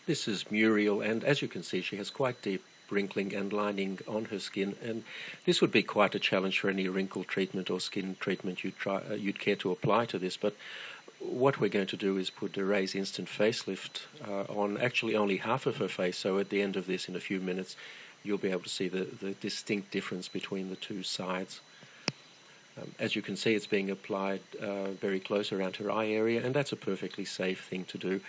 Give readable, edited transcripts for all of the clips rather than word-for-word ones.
This is Muriel, and as you can see, she has quite deep wrinkling and lining on her skin, and this would be quite a challenge for any wrinkle treatment or skin treatment you'd care to apply to this. But what we're going to do is put a Raise Instant Facelift on actually only half of her face, so at the end of this, in a few minutes, you'll be able to see the distinct difference between the two sides. As you can see, it's being applied very close around her eye area, and that's a perfectly safe thing to do.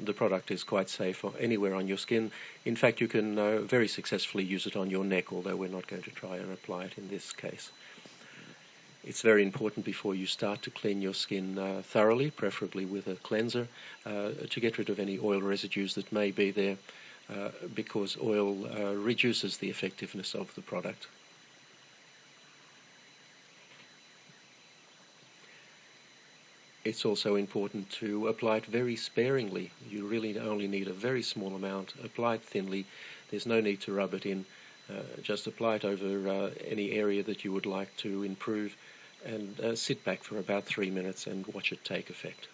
The product is quite safe anywhere on your skin. In fact, you can very successfully use it on your neck, although we're not going to try and apply it in this case. It's very important before you start to clean your skin thoroughly, preferably with a cleanser, to get rid of any oil residues that may be there, because oil reduces the effectiveness of the product. It's also important to apply it very sparingly. You really only need a very small amount. Apply it thinly. There's no need to rub it in. Just apply it over any area that you would like to improve, and sit back for about 3 minutes and watch it take effect.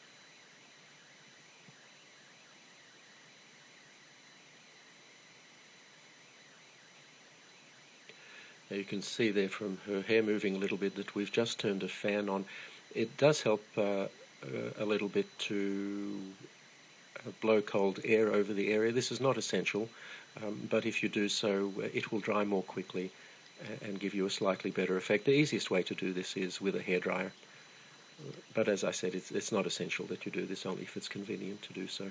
Now you can see there from her hair moving a little bit that we've just turned a fan on. It does help a little bit to blow cold air over the area. This is not essential, but if you do so, it will dry more quickly and give you a slightly better effect. The easiest way to do this is with a hairdryer, but as I said, it's not essential that you do this, only if it's convenient to do so.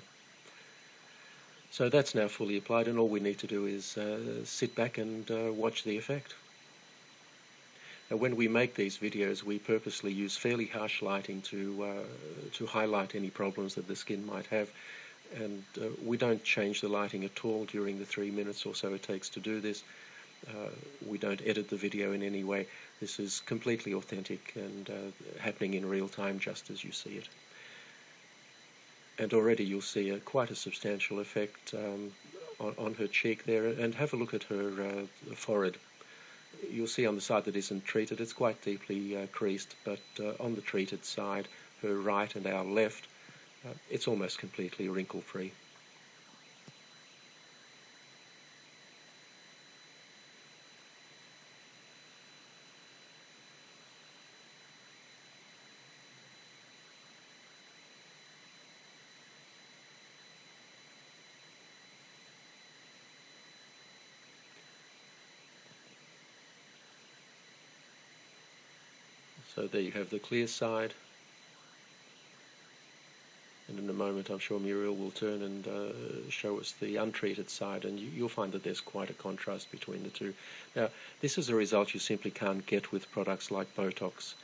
So that's now fully applied, and all we need to do is sit back and watch the effect. Now, when we make these videos, we purposely use fairly harsh lighting to highlight any problems that the skin might have, and we don't change the lighting at all during the 3 minutes or so it takes to do this. We don't edit the video in any way. This is completely authentic and happening in real time, just as you see it. And already you'll see quite a substantial effect on her cheek there, and have a look at her forehead. You'll see on the side that isn't treated, it's quite deeply creased, but on the treated side, her right and our left, it's almost completely wrinkle-free. So there you have the clear side, and in a moment I'm sure Muriel will turn and show us the untreated side, and you'll find that there's quite a contrast between the two. Now, this is a result you simply can't get with products like Botox.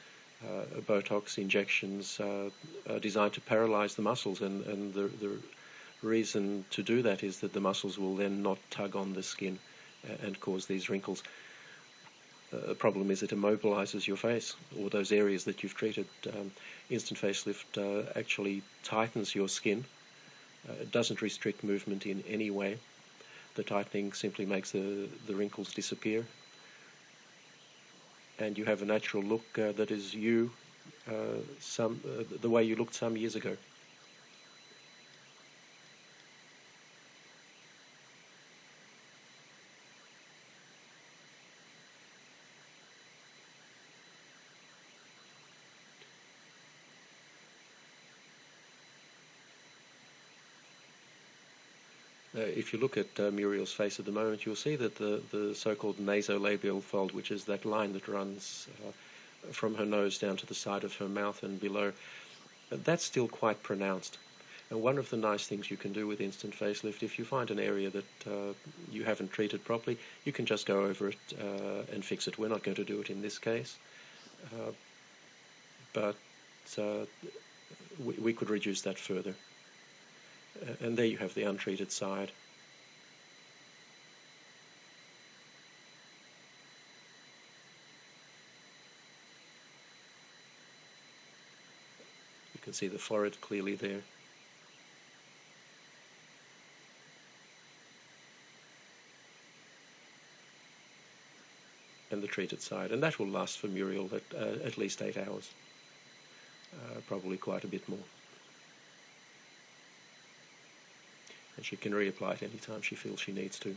Botox injections are designed to paralyze the muscles, and the reason to do that is that the muscles will then not tug on the skin and cause these wrinkles. The problem is it immobilizes your face, or those areas that you've treated. Instant Facelift actually tightens your skin. It doesn't restrict movement in any way. The tightening simply makes the wrinkles disappear, and you have a natural look that is you, the way you looked some years ago. If you look at Muriel's face at the moment, you'll see that the so-called nasolabial fold, which is that line that runs from her nose down to the side of her mouth and below, that's still quite pronounced. And one of the nice things you can do with Instant Facelift, if you find an area that you haven't treated properly, you can just go over it and fix it. We're not going to do it in this case, but we could reduce that further. And there you have the untreated side. You can see the forehead clearly there. And the treated side. And that will last for Muriel at least 8 hours. Probably quite a bit more. and she can reapply it anytime she feels she needs to.